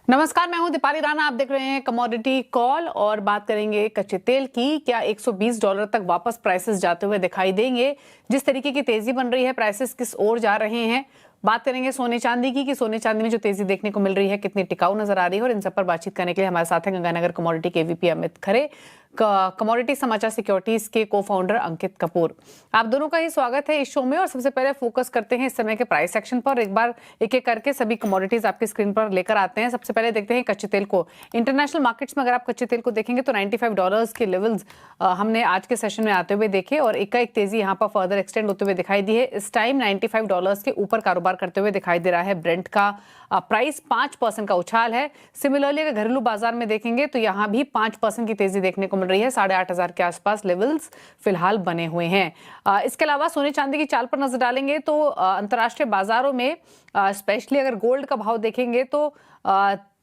नमस्कार, मैं हूं दीपाली राणा। आप देख रहे हैं कमोडिटी कॉल और बात करेंगे कच्चे तेल की। क्या $120 तक वापस प्राइसेस जाते हुए दिखाई देंगे? जिस तरीके की तेजी बन रही है, प्राइसेस किस ओर जा रहे हैं? बात करेंगे सोने चांदी की कि सोने चांदी में जो तेजी देखने को मिल रही है कितनी टिकाऊ नजर आ रही है। और इन सब पर बातचीत करने के लिए हमारे साथ हैं गंगानगर कमोडिटी के वीपी अमित खरे, कमोडिटी समाचार सिक्योरिटीज के को फाउंडर अंकित कपूर। आप दोनों का ही स्वागत है इस शो में। और सबसे पहले फोकस करते हैं इस समय के प्राइस एक्शन पर। एक बार एक एक करके सभी कमोडिटीज आपकी स्क्रीन पर लेकर आते हैं। सबसे पहले देखते हैं कच्चे तेल को। इंटरनेशनल मार्केट्स में अगर आप कच्चे तेल को देखेंगे तो $95 के लेवल्स हमने आज के सेशन में आते हुए देखे और एक तेजी यहाँ पर फर्दर एक्सटेंड होते हुए दिखाई दी है। इस टाइम $95 के ऊपर कारोबार करते हुए दिखाई दे रहा है। ब्रेंट का प्राइस 5% का उछाल है। सिमिलरली अगर घरेलू बाजार में देखेंगे तो यहाँ भी 5% की तेजी देखने को मिल रही है। 8,500 के आसपास लेवल्स फिलहाल बने हुए हैं। इसके अलावा सोने चांदी की चाल पर नजर डालेंगे तो अंतर्राष्ट्रीय बाजारों में स्पेशली अगर गोल्ड का भाव देखेंगे तो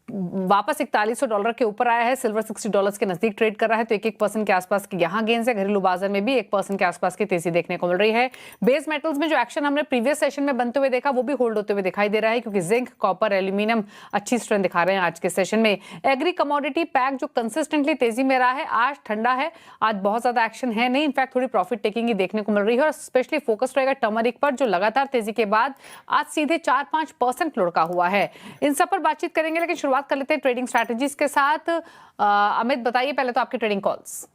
वापस $4100 के ऊपर आया है। सिल्वर $60 के नजदीक ट्रेड कर रहा है तो 1% के आसपास की यहाँ गेंस है। घरेलू बाजार में भी 1% के आसपास की तेजी देखने को मिल रही है। बेस मेटल्स में जो एक्शन हमने प्रीवियस सेशन में बनते हुए देखा वो भी होल्ड होते हुए दिखाई दे रहा है, क्योंकि जिंक, कॉपर, एल्यूमिनियम अच्छी स्ट्रेंथ दिखा रहे हैं आज के सेशन में। एग्री कमोडिटी पैक जो कंसिस्टेंटली तेजी में रहा है, आज ठंडा है, आज बहुत ज्यादा एक्शन है नहीं। इनफैक्ट थोड़ी प्रॉफिट टेकिंग ही देखने को मिल रही है और स्पेशली फोकस रहेगा टर्मरिक पर, जो लगातार तेजी के बाद आज सीधे 4-5% लुढ़का हुआ है। इन सब पर बातचीत करेंगे, लेकिन शुरुआत कर लेते हैं ट्रेडिंग स्ट्रैटेजीज के साथ। अमित, बताइए पहले तो आपके ट्रेडिंग कॉल्स।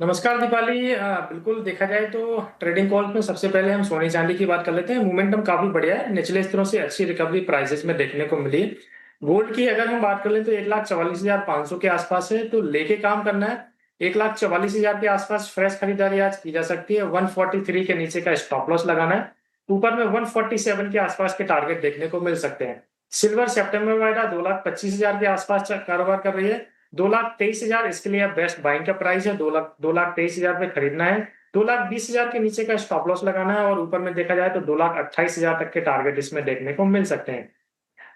नमस्कार दीपाली। बिल्कुल देखा जाए तो ट्रेडिंग कॉल में सबसे पहले हम सोने चांदी की बात कर लेते हैं। मोमेंटम काफी बढ़िया है, निचले स्तरों से अच्छी रिकवरी प्राइसेस में देखने को मिली है। गोल्ड की अगर हम बात कर लें तो 1,44,500 के आसपास है, तो लेके काम करना है। 1,44,000 के आसपास फ्रेश खरीदारी आज की जा सकती है। 143 के नीचे का स्टॉप लॉस लगाना है। ऊपर में 147 के आसपास के टारगेट देखने को मिल सकते हैं। सिल्वर सितंबर वाइडा 2,25,000 के आसपास कारोबार कर रही है। 2,23,000 इसके लिए बेस्ट बाइंग का प्राइस है। 2,23,000 पे खरीदना है। 2,20,000 के नीचे का स्टॉप लॉस लगाना है और ऊपर में देखा जाए तो 2,28,000 तक के टारगेट इसमें देखने को मिल सकते हैं।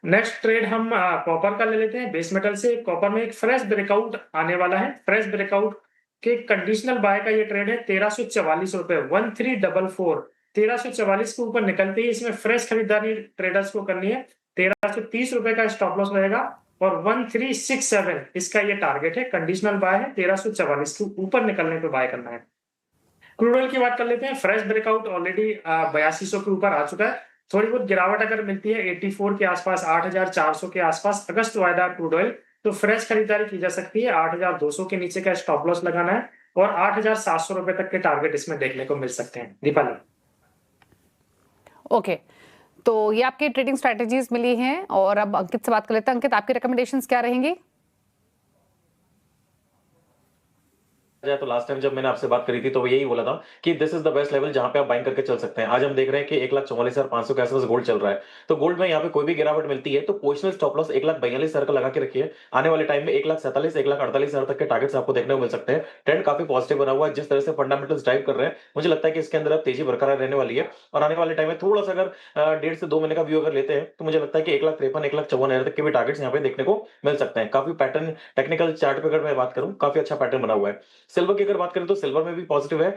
नेक्स्ट ट्रेड हम कॉपर का ले लेते हैं। बेस मेटल से कॉपर में एक फ्रेश ब्रेकआउट आने वाला है। फ्रेश ब्रेकआउट के कंडीशनल बाय का ये ट्रेड है। 1,344 रुपए, 1344, 1,344 के ऊपर निकलते ही इसमें फ्रेश खरीदारी ट्रेडर्स को करनी है। 1,330 रुपए का स्टॉप लॉस रहेगा और 1,367 इसका ये टारगेट है। कंडीशनल बाय है, 1,344 के ऊपर निकलने पे बाय करना है। क्रूड ऑयल की बात कर लेते हैं। फ्रेश ब्रेकआउट ऑलरेडी 8200 के ऊपर आ चुका है। थोड़ी बहुत गिरावट अगर मिलती है 84 के आसपास, 8,400 के आसपास अगस्त वायदा क्रूड ऑयल, तो फ्रेश खरीदारी की जा सकती है। 8,200 के नीचे का स्टॉप लॉस लगाना है और 8,700 रुपए तक के टारगेट इसमें देखने को मिल सकते हैं। दीपाली। ओके, तो ये आपकी ट्रेडिंग स्ट्रैटेजीज मिली हैं और अब अंकित से बात कर लेते हैं। अंकित, आपकी रिकमेंडेशंस क्या रहेंगी? जाए तो लास्ट टाइम जब मैंने आपसे बात करी थी तो वो यही बोला था कि this is the best level जहां पे आप बाइंग करके चल सकते हैं। आज हम देख रहे हैं कि 1,44,500 के आसपास गोल्ड चल रहा है, तो गोल्ड में यहाँ पे कोई भी गिरावट मिलती है तो पोजिशनल स्टॉप लॉस 1,42,000 का लगा के रखिए। आने वाले टाइम में 1,47,000 1,48,000 तक के टारगेट्स आपको देखने को मिल सकते हैं। ट्रेंड काफी पॉजिटिव बना हुआ है। जिस तरह से फंडामेंटल्स ड्राइव कर रहे हैं, मुझे लगता है कि इसके अंदर अब तेजी बरकरार रहने वाली है और आने वाले टाइम में थोड़ा सा अगर 1.5 से 2 महीने का व्यू अगर लेते हैं तो मुझे लगता है कि 1,53,000 1,54,000 तक के भी टारगेट्स यहाँ पे देखने को मिल सकते हैं। काफी पैटर्न टेक्निकल चार्ट पे अगर मैं बात करूं, काफी अच्छा पैटर्न बना हुआ है। सिल्वर की अगर बात करें तो सिल्वर में भी पॉजिटिव है।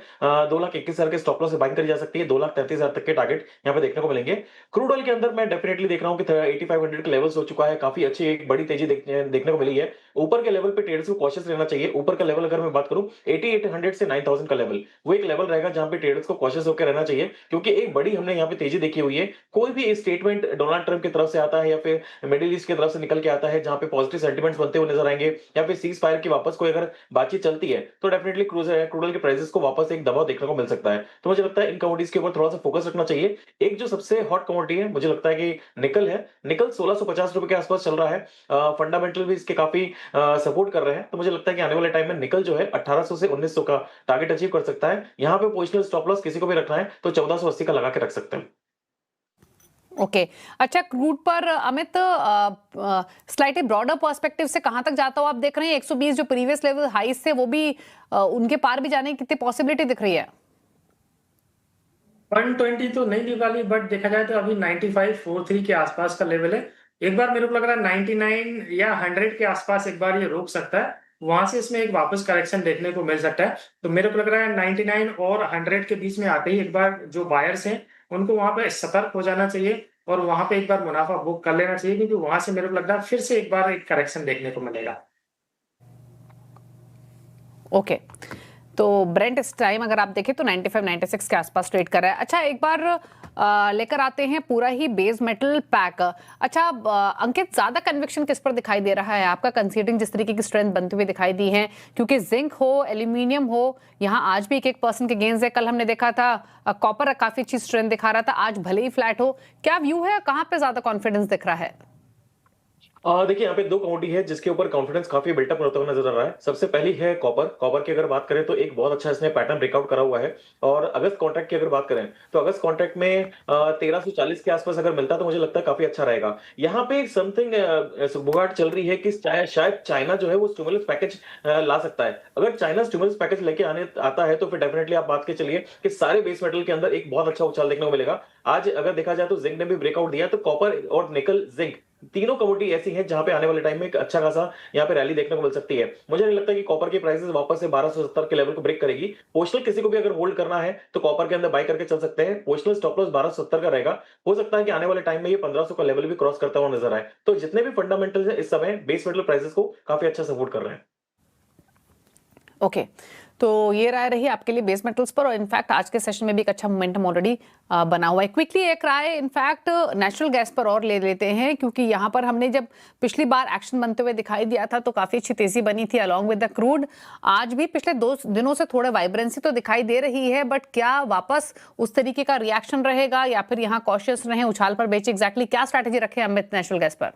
2,21,000 के स्टॉप लॉस से बाइंग करी जा सकती है। 2,33,000 तक के टारगेट यहाँ पे देखने को मिलेंगे। क्रूड ऑयल के अंदर मैं डेफिनेटली देख रहा हूँ कि 8500 के लेवल्स हो चुका है। काफी अच्छी एक बड़ी तेजी देखने को मिली है। ऊपर के लेवल पे ट्रेडर्स को कॉशियस रहना चाहिए। ऊपर का लेवल अगर मैं बात करूं 8800 से 9000 का लेवल, वो एक लेवल रहेगा जहां पे ट्रेडर्स को कॉशियस होकर रहना चाहिए, क्योंकि एक बड़ी हमने यहाँ पे तेजी देखी हुई है। कोई भी स्टेटमेंट डोनाल्ड ट्रंप की तरफ से आता है या फिर मिडिल ईस्ट की तरफ से निकल के आता है जहां पे पॉजिटिव सेंटिमेंट्स बनते हुए नजर आएंगे या फिर सीज फायर की वापस कोई अगर बातचीत चलती है तो डेफिनेटली क्रूड ऑयल के प्राइसेस को वापस एक दबाव देखने को मिल सकता है। तो मुझे लगता है इन कमोडिटीज के ऊपर थोड़ा सा फोकस रखना चाहिए। एक जो सबसे हॉट कमोडिटी है मुझे लगता है कि निकल है। निकल 1650 रुपए के आसपास चल रहा है। फंडामेंटल भी इसके काफी सपोर्ट कर रहे हैं, तो मुझे लगता है कि आने वाले टाइम में निकल जो है 1800 से 1900 का टारगेट अचीव कर सकता है। यहां पे पोजिशनल स्टॉप लॉस किसी को भी रखना है तो 1480 का लगा के रख सकते हैं। ओके, अच्छा, क्रूड पर अमित स्लाइटली ब्रॉडर पर्सपेक्टिव से कहां तक जाता हो आप देख रहे हैं? 120 जो प्रीवियस लेवल हाइस से वो भी उनके पार भी जाने की कितनी पॉसिबिलिटी दिख रही है? 120 तो नहीं निकाली, बट देखा जाए तो अभी 9543 के आसपास का लेवल है। एक बार मेरे को लग रहा है 99 या 100 के आसपास एक बार ये रोक सकता है। वहां से इसमें एक वापस करेक्शन देखने को मिल सकता है। तो मेरे को लग रहा है 99 और 100 के बीच में आते ही एक बार जो बायर्स हैं उनको वहां पे सतर्क हो जाना चाहिए और वहां पे एक बार मुनाफा बुक कर लेना चाहिए, क्योंकि वहां से मेरे को लग रहा है फिर से एक बार एक करेक्शन देखने को मिलेगा। ओके, तो ब्रेंट इस टाइम अगर आप देखें तो 95-96 के आसपास ट्रेड कर रहा है। अच्छा, एक बार लेकर आते हैं पूरा ही बेस मेटल पैक। अच्छा, अंकित, ज्यादा कन्विक्शन किस पर दिखाई दे रहा है आपका, कंसीडरिंग जिस तरीके की स्ट्रेंथ बनते हुए दिखाई दी है? क्योंकि जिंक हो, एल्यूमिनियम हो, यहाँ आज भी 1% के गेंस है। कल हमने देखा था कॉपर काफी अच्छी स्ट्रेंथ दिखा रहा था, आज भले ही फ्लैट हो। क्या व्यू है, कहाँ पे ज्यादा कॉन्फिडेंस दिख रहा है? देखिए, यहाँ पे दो कमोडिटी है जिसके ऊपर कॉन्फिडेंस काफी बिल्टअप होता हुआ नजर आ रहा है। सबसे पहली है कॉपर। कॉपर की अगर बात करें तो एक बहुत अच्छा इसने पैटर्न ब्रेकआउट करा हुआ है। और अगस्त कॉन्ट्रैक्ट की अगर बात करें तो अगस्त कॉन्ट्रैक्ट में 1340 के आसपास अगर मिलता तो मुझे लगता है काफी अच्छा रहेगा। यहाँ पे एक समथिंग सुगबुगाहट चल रही है कि शायद चाइना जो है वो स्टिमुलस पैकेज ला सकता है। अगर चाइना स्टिमुलस पैकेज लेके आने आता है तो फिर डेफिनेटली आप बात के चलिए कि सारे बेस मेटल के अंदर एक बहुत अच्छा उछाल देखने को मिलेगा। आज अगर देखा जाए तो जिंक ने भी ब्रेकआउट दिया, तो कॉपर और निकल, जिंक, तीनों कमोडिटी ऐसी हैं जहां पे आने वाले टाइम में एक अच्छा खासा यहाँ पे रैली देखने को मिल सकती है। मुझे नहीं लगता कि कॉपर की प्राइसेस वापस से 1270 के लेवल को ब्रेक करेगी। पोजिशनल किसी को भी अगर होल्ड करना है तो कॉपर के अंदर बाय करके चल सकते हैं। पोजिशनल स्टॉप लॉस 1270 का रहेगा। हो सकता है कि आने वाले टाइम में ये 1500 का लेवल भी क्रॉस करता हुआ नजर आए। तो जितने भी फंडामेंटल्स है इस समय बेस मेटल प्राइसेस को काफी अच्छा सपोर्ट कर रहे हैं। ओके, तो ये राय रही आपके लिए बेस मेटल्स पर, और इनफैक्ट आज के सेशन में भी एक अच्छा मोमेंटम ऑलरेडी बना हुआ है। क्विकली एक राय इनफैक्ट नेचुरल गैस पर और ले लेते हैं, क्योंकि यहाँ पर हमने जब पिछली बार एक्शन बनते हुए दिखाई दिया था तो काफी अच्छी तेजी बनी थी अलॉन्ग विद द क्रूड। आज भी पिछले 2 दिनों से थोड़ा वाइब्रेंसी तो दिखाई दे रही है, बट क्या वापस उस तरीके का रिएक्शन रहेगा या फिर यहाँ कॉशियस रहे, उछाल पर बेचे? एग्जैक्टली क्या स्ट्रैटेजी रखे अमित नेचुरल गैस पर?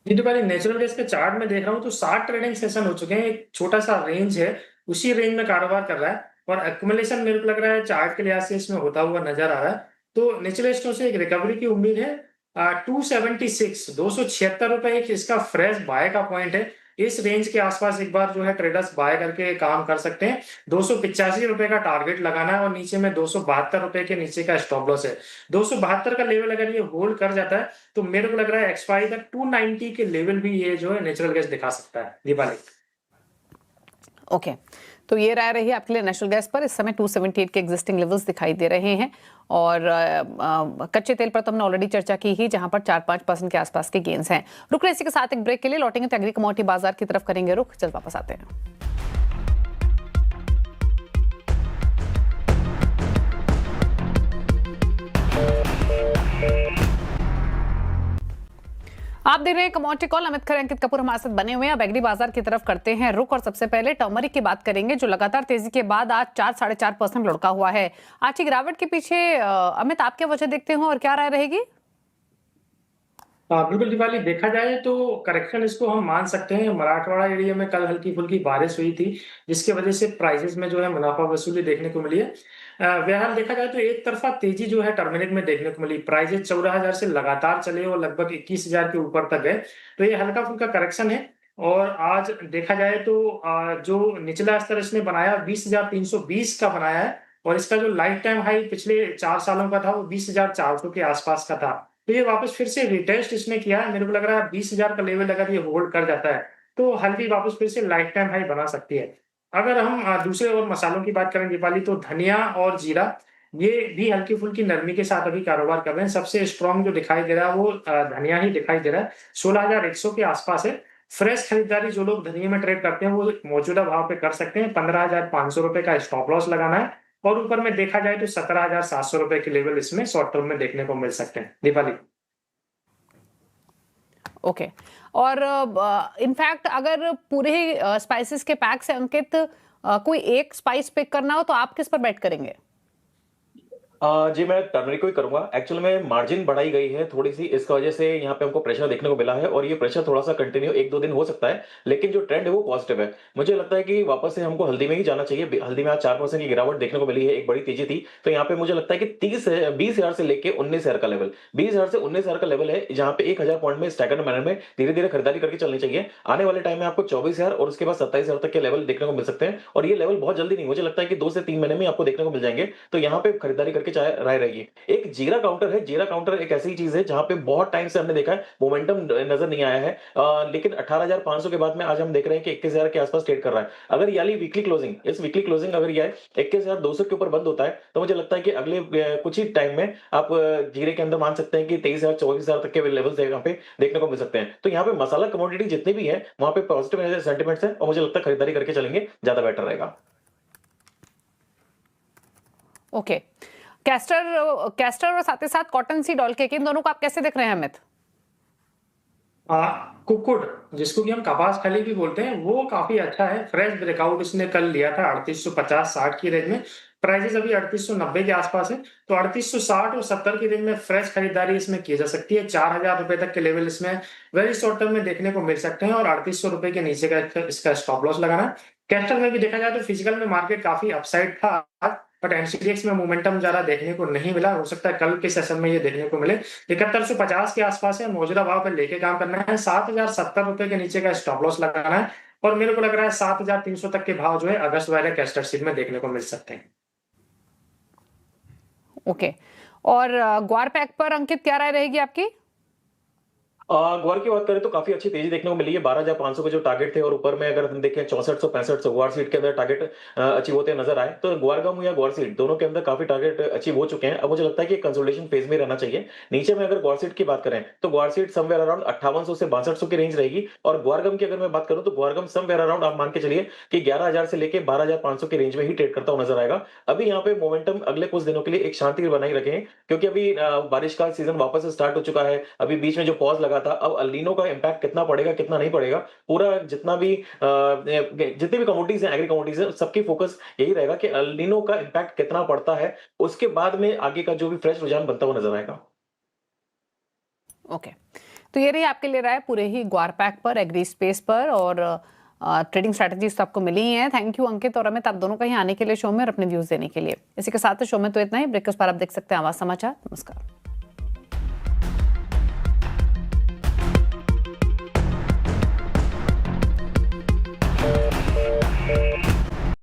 जी, तो पहले नेचुरल गैस के चार्ट में देख रहा हूँ तो 60 ट्रेडिंग सेशन हो चुके हैं। एक छोटा सा रेंज है, उसी रेंज में कारोबार कर रहा है और एक्युमुलेशन मेरे को लग रहा है चार्ट के लिहाज से इसमें होता हुआ नजर आ रहा है। तो निचले स्टोर से एक रिकवरी की उम्मीद है। 276 ₹276 एक इसका फ्रेश बाय का पॉइंट है। इस रेंज के आसपास एक बार जो है ट्रेडर्स बाय करके काम कर सकते हैं। ₹285 का टारगेट लगाना है और नीचे में ₹272 के नीचे का स्टॉप लॉस है। 272 का लेवल अगर ये होल्ड कर जाता है तो मेरे को लग रहा है एक्सपायरी तक 290 के लेवल भी ये जो है नेचुरल गैस दिखा सकता है दीपाली। ओके, तो ये राय रही आपके लिए नेचुरल गैस पर। इस समय 278 के एग्जिस्टिंग लेवल्स दिखाई दे रहे हैं और कच्चे तेल पर तो हमने ऑलरेडी चर्चा की ही, जहां पर 4-5% के आसपास के गेंस हैं। रुक रहे इसी के साथ एक ब्रेक के लिए, लौटेंगे तो एग्री कमोडिटी बाजार की तरफ करेंगे रुख। जल्द वापस आते हैं। आप देख रहे हैं कमोडिटी कॉल, अमित खरे, अंकित कपूर हमारे साथ बने हुए हैं। अब एग्री बाजार की तरफ करते हैं रुख और सबसे पहले टर्मरिक की बात करेंगे, जो लगातार तेजी के बाद आज 4-4.5% लुढ़का हुआ है। आज की गिरावट के पीछे अमित आप क्या वजह देखते हो और क्या राय रहेगी? बिल्कुल दीपाली, देखा जाए तो करेक्शन इसको हम मान सकते हैं। मराठवाड़ा एरिया में कल हल्की फुल्की बारिश हुई थी, जिसकी वजह से प्राइसेस में जो है मुनाफा वसूली देखने को मिली है। बहरहाल देखा जाए तो एक तरफा तेजी जो है टर्मिनेट में देखने को मिली। प्राइसेस 14,000 से लगातार चले और लगभग 21,000 के ऊपर तक गए, तो ये हल्का फुल्का करेक्शन है। और आज देखा जाए तो जो निचला स्तर इसने बनाया 20,320 का बनाया है और इसका जो लाइफ टाइम हाई पिछले 4 सालों का था वो 20,400 के आसपास का था। तो ये वापस फिर से रिटेस्ट इसने किया है। मेरे को लग रहा है 20,000 का लेवल अगर ये होल्ड कर जाता है तो हल्की वापस फिर से लाइफ टाइम हाई बना सकती है। अगर हम दूसरे और मसालों की बात करें दीपाली, तो धनिया और जीरा ये भी हल्की फुल्की नरमी के साथ अभी कारोबार कर रहे हैं। सबसे स्ट्रॉन्ग जो दिखाई दे रहा है वो धनिया ही दिखाई दे रहा है, 16,100 के आसपास है। फ्रेश खरीदारी जो लोग धनिया में ट्रेड करते हैं वो मौजूदा भाव पे कर सकते हैं। ₹15,500 का स्टॉप लॉस लगाना है और ऊपर में देखा जाए तो ₹17,700 के लेवल इसमें शॉर्ट टर्म में देखने को मिल सकते हैं दीपाली। ओके, और इनफैक्ट अगर पूरे स्पाइसेस के पैक से अंकित कोई एक स्पाइस पिक करना हो तो आप किस पर बेट करेंगे? जी, मैं टर्मरिक को ही करूंगा। एक्चुअल में मार्जिन बढ़ाई गई है थोड़ी सी, इसका वजह से यहाँ पे हमको प्रेशर देखने को मिला है और ये प्रेशर थोड़ा सा कंटिन्यू 1-2 दिन हो सकता है, लेकिन जो ट्रेंड है वो पॉजिटिव है। मुझे लगता है कि वापस से हमको हल्दी में ही जाना चाहिए। हल्दी में आज 4% की गिरावट देखने को मिली है, एक बड़ी तेजी थी। तो यहाँ पे मुझे लगता है कि 20,000 से लेके 19,000 का लेवल, 20,000 से 19,000 का लेवल है, जहाँ पे 1,000 पॉइंट में स्टैगर्ड मैनर में धीरे धीरे खरीदारी करके चलनी चाहिए। आने वाले टाइम में आपको 24,000 और उसके बाद 27,000 तक के लेवल देखने को मिल सकते हैं और ये लेवल बहुत जल्दी नहीं, मुझे लगता है कि 2 से 3 महीने में आपको देखने को मिल जाएंगे। तो यहाँ पे खरीदारी करके आपकी क्या राय रहेगी? एक जीरा काउंटर है, जीरा काउंटर एक ऐसी चीज है जहां पे बहुत टाइम से हमने देखा है मोमेंटम नजर नहीं आया है, लेकिन 18,500 के बाद में आज हम देख रहे हैं कि 21,000 के आसपास ट्रेड कर रहा है। अगर याली वीकली क्लोजिंग, इस वीकली क्लोजिंग अगर ये 21,200 के ऊपर बंद होता है तो मुझे लगता है कि अगले कुछ ही टाइम में आप जीरे के अंदर मान सकते हैं कि 23,000 24,000 तक के लेवल्स यहाँ पे देखने को मिल सकते हैं। तो यहाँ पे मसाला कमोडिटी जितनी भी है वहां पे पॉजिटिव सेंटिमेंट्स है और मुझे लगता है खरीदारी करके चलेंगे ज्यादा बेटर रहेगा। ओके, कैस्टर और साथ ही साथ कॉटन सीड ऑयल केक, इन दोनों को आप कैसे देख रहे हैं अमित? कुकुड, जिसको कि हम कपास खली भी बोलते हैं, वो काफी अच्छा है। फ्रेश ब्रेकआउट इसने कल लिया था 3850-60 की रेंज में। प्राइसेस अभी 3890 के आसपास है, तो 3860 और 70 की रेंज में फ्रेश खरीदारी इसमें की जा सकती है। 4000 रुपए तक के लेवल इसमें वेरी शॉर्ट टर्म में देखने को मिल सकते हैं और 3800 रुपए के नीचे का इसका स्टॉप लॉस लगाना है। कैस्टर में भी देखा जाए तो फिजिकल में मार्केट काफी अपसाइड था, बट एनसीडीएक्स में मोमेंटम ज्यादा देखने को नहीं मिला। हो सकता है कल के सेशन में ये देखने को मिले। 7150 के आसपास है, मौजूदा भाव पर लेके काम करना है। 7070 रुपए के नीचे का स्टॉप लॉस लगाना है और मेरे को लग रहा है 7300 तक के भाव जो है अगस्त वाले कैस्टर सीड में देखने को मिल सकते हैं। ओके, और ग्वार पैक पर अंकित क्या राय रहेगी आपकी? ग्वार की बात करें तो काफी अच्छी तेजी देखने को मिली है। 12,500 के जो टारगेट थे और ऊपर में अगर हम देखें 6465 ग्वार सीट के अंदर टारगेट अचीव होते नजर आए, तो ग्वार गम या ग्वार सीट दोनों के अंदर काफी टारगेट अचीव हो चुके हैं। अब मुझे लगता है कि कंसोलिडेशन फेज में रहना चाहिए। नीचे में अगर ग्वार सीट की बात करें तो ग्वार सीट समवेयर अराउंड 5800 से 6200 की रेंज रहेगी, और ग्वार गम की अगर मैं बात करूं तो ग्वार गम समवेयर अराउंड आप मान के चलिए कि 11,000 से लेके 12,500 की रेंज में ही ट्रेड करता हुआ नजर आएगा। अभी यहाँ पे मोमेंटम अगले कुछ दिनों के लिए एक शांति बनाई रखें, क्योंकि अभी बारिश का सीजन वापस से स्टार्ट हो चुका है। अभी बीच में जो पॉज लगा था, अब अल नीनो का इंपैक्ट कितना पड़ेगा कितना नहीं पड़ेगा, पूरा जितना भी जितनी भी कमोडिटीज हैं, एग्री कमोडिटीज हैं, सबकी फोकस यही रहेगा कि अल नीनो का इंपैक्ट कितना पड़ता है। उसके बाद में आगे का जो भी फ्रेश रुझान बनता हुआ नजर आएगा। ओके, तो ये रही आपके लिए राय पूरे ही ग्वार पैक पर, एग्री स्पेस पर, और ट्रेडिंग स्ट्रैटेजीज तो आपको मिली ही हैं। थैंक यू अंकित और अमित, आप दोनों का ही आने के लिए शो में और अपने व्यूज देने के लिए। इसी के साथ शो में तो इतना ही। ब्रेक के उस पर आप देख सकते हैं आवाज समाचार। नमस्कार।